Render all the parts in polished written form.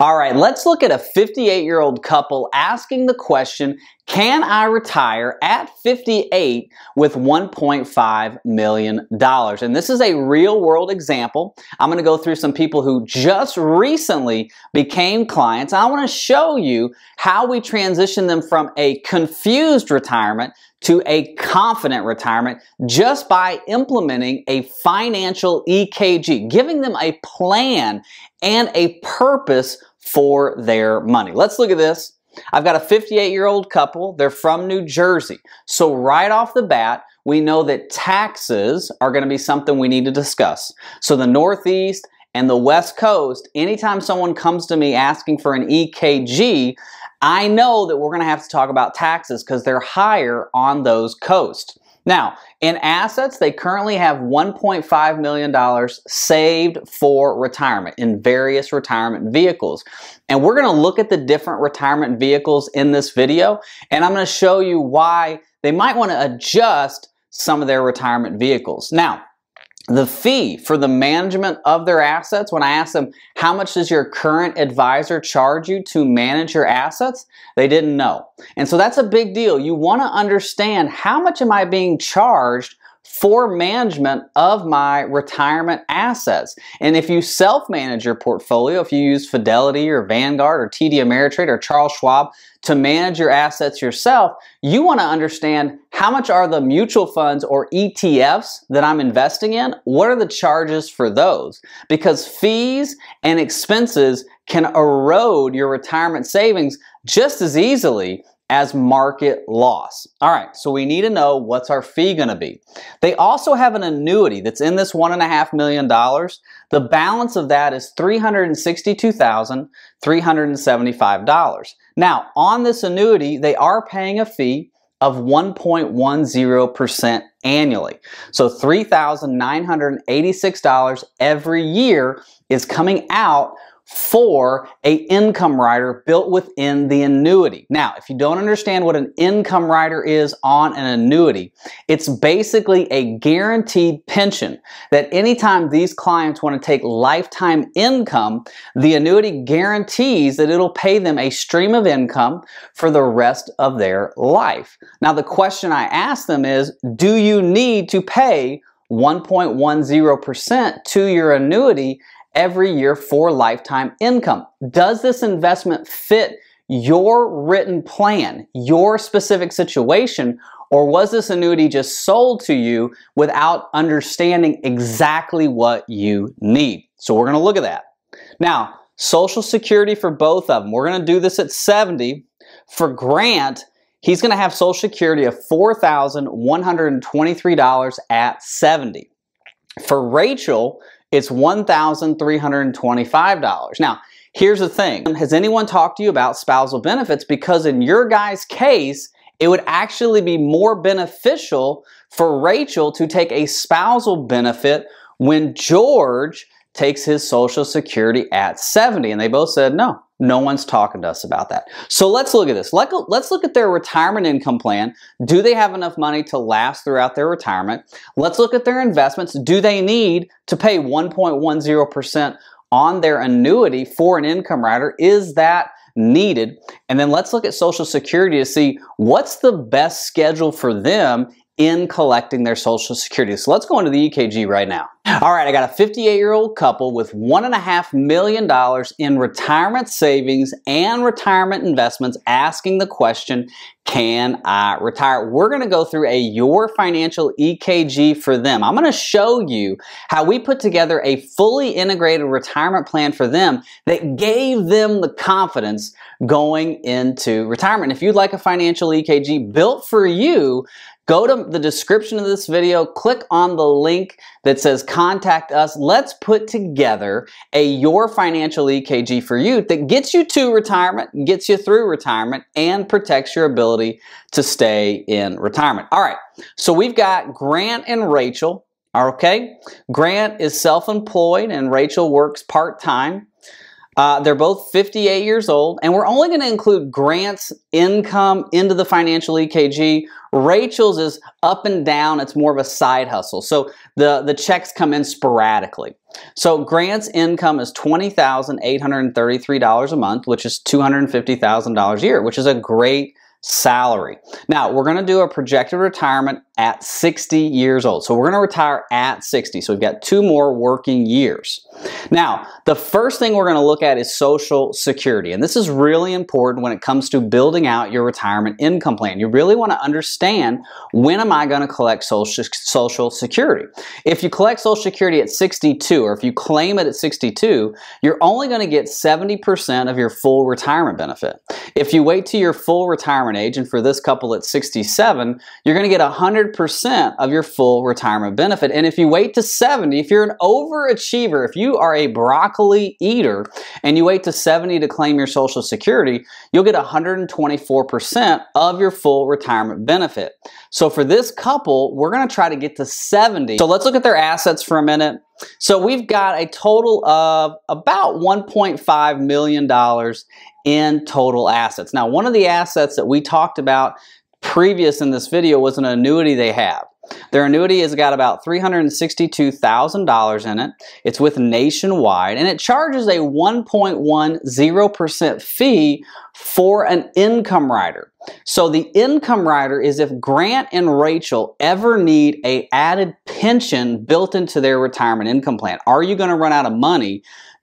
All right, let's look at a 58-year-old couple asking the question, can I retire at 58 with $1.5 million? And this is a real-world example. I'm going to go through some people who just recently became clients. I want to show you how we transition them from a confused retirement to a confident retirement just by implementing a financial EKG, giving them a plan and a purpose for their money. Let's look at this. I've got a 58-year-old couple. They're from New Jersey. So right off the bat, we know that taxes are going to be something we need to discuss. So the Northeast and the West Coast, anytime someone comes to me asking for an EKG, I know that we're going to have to talk about taxes because they're higher on those coasts. Now, in assets, they currently have $1.5 million saved for retirement in various retirement vehicles. And we're going to look at the different retirement vehicles in this video, and I'm going to show you why they might want to adjust some of their retirement vehicles. Now, the fee for the management of their assets, when I asked them, how much does your current advisor charge you to manage your assets? They didn't know. And so that's a big deal. You want to understand, how much am I being charged for management of my retirement assets? And if you self-manage your portfolio, if you use Fidelity or Vanguard or TD Ameritrade or Charles Schwab to manage your assets yourself, you want to understand, how much are the mutual funds or ETFs that I'm investing in? What are the charges for those? Because fees and expenses can erode your retirement savings just as easily as market loss. All right, so we need to know, what's our fee going to be? They also have an annuity that's in this $1.5 million. The balance of that is $362,375. Now, on this annuity, they are paying a fee of 1.10% annually. So $3,986 every year is coming out for an income rider built within the annuity. Now, if you don't understand what an income rider is on an annuity, it's basically a guaranteed pension that anytime these clients want to take lifetime income, the annuity guarantees that it'll pay them a stream of income for the rest of their life. Now, the question I ask them is, do you need to pay 1.10% to your annuity every year for lifetime income? Does this investment fit your written plan, your specific situation, or was this annuity just sold to you without understanding exactly what you need? So we're going to look at that. Now, Social Security for both of them. We're going to do this at 70. For Grant, he's going to have Social Security of $4,123 at 70. For Rachel, it's $1,325. Now, here's the thing. Has anyone talked to you about spousal benefits? Because in your guy's case, it would actually be more beneficial for Rachel to take a spousal benefit when George takes his Social Security at 70. And they both said, no, no one's talking to us about that. So let's look at this. Let's look at their retirement income plan. Do they have enough money to last throughout their retirement? Let's look at their investments. Do they need to pay 1.10% on their annuity for an income rider? Is that needed? And then let's look at Social Security to see what's the best schedule for them in collecting their Social Security. So let's go into the EKG right now. All right, I got a 58-year-old couple with $1.5 million in retirement savings and retirement investments asking the question, can I retire? We're going to go through a Your Financial EKG for them. I'm going to show you how we put together a fully integrated retirement plan for them that gave them the confidence going into retirement. If you'd like a financial EKG built for you, go to the description of this video, click on the link that says contact us. Let's put together a Your Financial EKG for you that gets you to retirement, gets you through retirement, and protects your ability to stay in retirement. All right, so we've got Grant and Rachel. Okay, Grant is self-employed and Rachel works part-time. They're both 58 years old, and we're only going to include Grant's income into the financial EKG. Rachel's is up and down. It's more of a side hustle. So the checks come in sporadically. So Grant's income is $20,833 a month, which is $250,000 a year, which is a great salary. Now, we're going to do a projected retirement at 60 years old. So we're going to retire at 60. So we've got 2 more working years. Now, the first thing we're going to look at is Social Security. And this is really important when it comes to building out your retirement income plan. You really want to understand, when am I going to collect Social Security? If you collect Social Security at 62, or if you claim it at 62, you're only going to get 70% of your full retirement benefit. If you wait till your full retirement age, and for this couple at 67, you're going to get 100% of your full retirement benefit. And if you wait to 70, if you're an overachiever, if you are a broccoli eater and you wait to 70 to claim your Social Security, you'll get 124% of your full retirement benefit. So for this couple, we're going to try to get to 70. So let's look at their assets for a minute. So we've got a total of about $1.5 million in total assets. Now, one of the assets that we talked about previous in this video was an annuity they have. Their annuity has got about $362,000 in it. It's with Nationwide, and it charges a 1.10% fee for an income rider. So the income rider is if Grant and Rachel ever need an added pension built into their retirement income plan. Are you going to run out of money?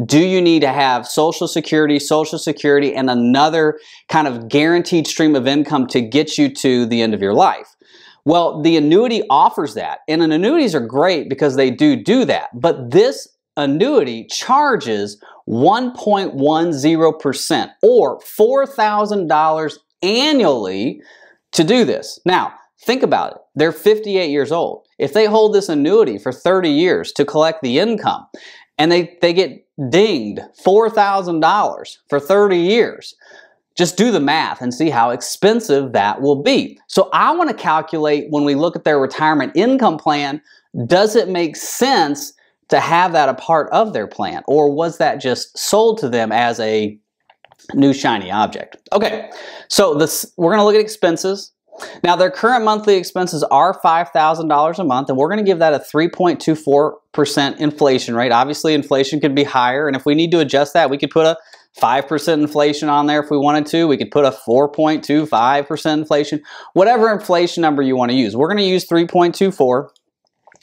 Do you need to have Social Security, and another kind of guaranteed stream of income to get you to the end of your life? Well, the annuity offers that, and annuities are great because they do that. But this annuity charges 1.10% or $4,000 annually to do this. Now, think about it. They're 58 years old. If they hold this annuity for 30 years to collect the income, and they get dinged $4,000 for 30 years, just do the math and see how expensive that will be. So I want to calculate, when we look at their retirement income plan, does it make sense to have that a part of their plan? Or was that just sold to them as a new shiny object? Okay, so we're going to look at expenses. Now, their current monthly expenses are $5,000 a month, and we're going to give that a 3.24% inflation rate. Obviously, inflation could be higher, and if we need to adjust that, we could put a 5% inflation on there if we wanted to. We could put a 4.25% inflation, whatever inflation number you want to use. We're going to use 3.24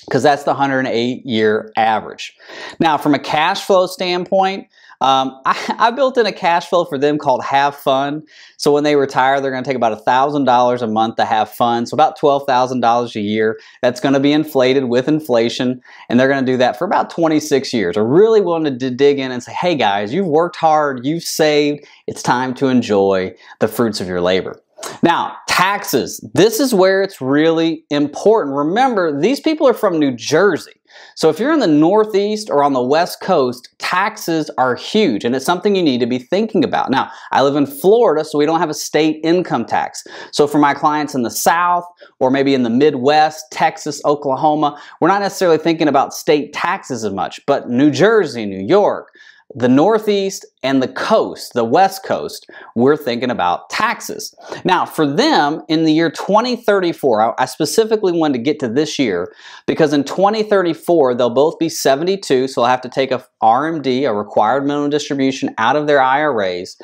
because that's the 108-year average. Now, from a cash flow standpoint, I built in a cash flow for them called Have Fun. So when they retire, they're going to take about $1,000 a month to have fun. So about $12,000 a year. That's going to be inflated with inflation, and they're going to do that for about 26 years. I really wanted to dig in and say, hey guys, you've worked hard, you've saved, it's time to enjoy the fruits of your labor. Now, taxes. This is where it's really important. Remember, these people are from New Jersey. So if you're in the Northeast or on the West Coast, taxes are huge, and it's something you need to be thinking about. Now, I live in Florida, so we don't have a state income tax. So for my clients in the South or maybe in the Midwest, Texas, Oklahoma, we're not necessarily thinking about state taxes as much, but New Jersey, New York, the Northeast, and the coast, the West Coast, we're thinking about taxes. Now, for them, in the year 2034, I specifically wanted to get to this year because in 2034, they'll both be 72, so they'll have to take a RMD, a required minimum distribution, out of their IRAs,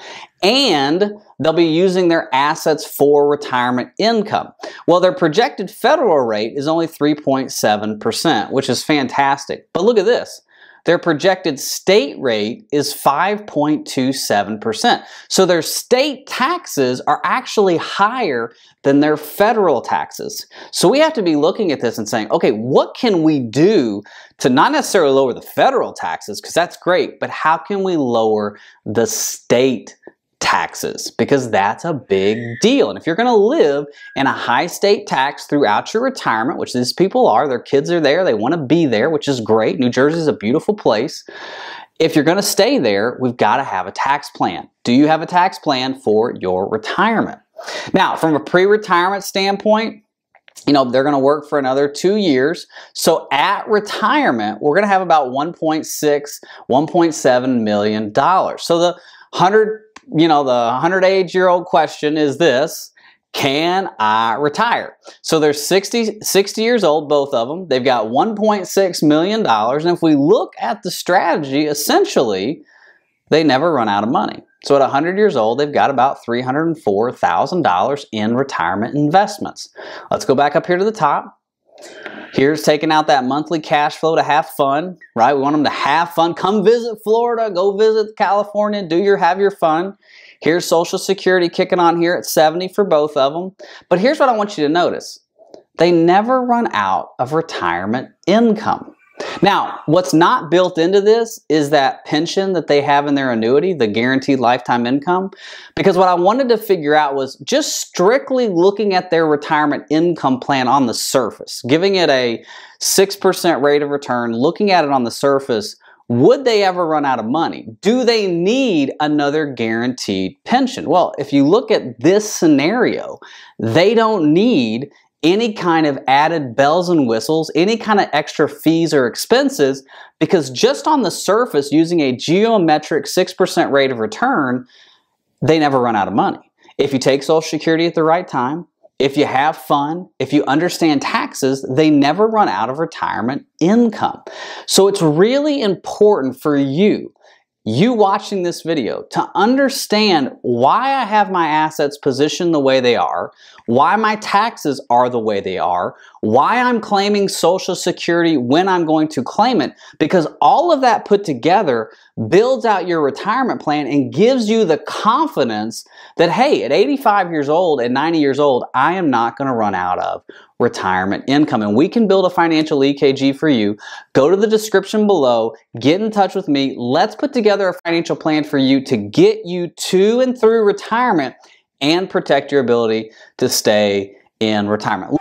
and they'll be using their assets for retirement income. Well, their projected federal rate is only 3.7%, which is fantastic. But look at this. Their projected state rate is 5.27%. So their state taxes are actually higher than their federal taxes. So we have to be looking at this and saying, okay, what can we do to not necessarily lower the federal taxes, because that's great, but how can we lower the state taxes? Because that's a big deal. And if you're going to live in a high state tax throughout your retirement, which these people are, their kids are there, they want to be there, which is great. New Jersey is a beautiful place. If you're going to stay there, we've got to have a tax plan. Do you have a tax plan for your retirement? Now, from a pre-retirement standpoint, they're going to work for another 2 years. So at retirement, we're going to have about $1.7 million. So the 100-age-year-old question is this: can I retire? So they're 60 years old, both of them. They've got $1.6 million. And if we look at the strategy, essentially, they never run out of money. So at 100 years old, they've got about $304,000 in retirement investments. Let's go back up here to the top. Here's taking out that monthly cash flow to have fun, right? We want them to have fun. Come visit Florida, go visit California, have your fun. Here's Social Security kicking on here at 70 for both of them. But here's what I want you to notice. They never run out of retirement income. Now, what's not built into this is that pension that they have in their annuity, the guaranteed lifetime income. Because what I wanted to figure out was just strictly looking at their retirement income plan on the surface, giving it a 6% rate of return, looking at it on the surface, would they ever run out of money? Do they need another guaranteed pension? Well, if you look at this scenario, they don't need any kind of added bells and whistles, any kind of extra fees or expenses, because just on the surface, using a geometric 6% rate of return, they never run out of money. If you take Social Security at the right time, if you have fun, if you understand taxes, they never run out of retirement income. So it's really important for you watching this video to understand why I have my assets positioned the way they are, why my taxes are the way they are, why I'm claiming Social Security when I'm going to claim it, because all of that put together builds out your retirement plan and gives you the confidence that, hey, at 85 years old and 90 years old, I am not going to run out of retirement income. And we can build a financial EKG for you. Go to the description below, get in touch with me. Let's put together a financial plan for you to get you to and through retirement and protect your ability to stay in retirement.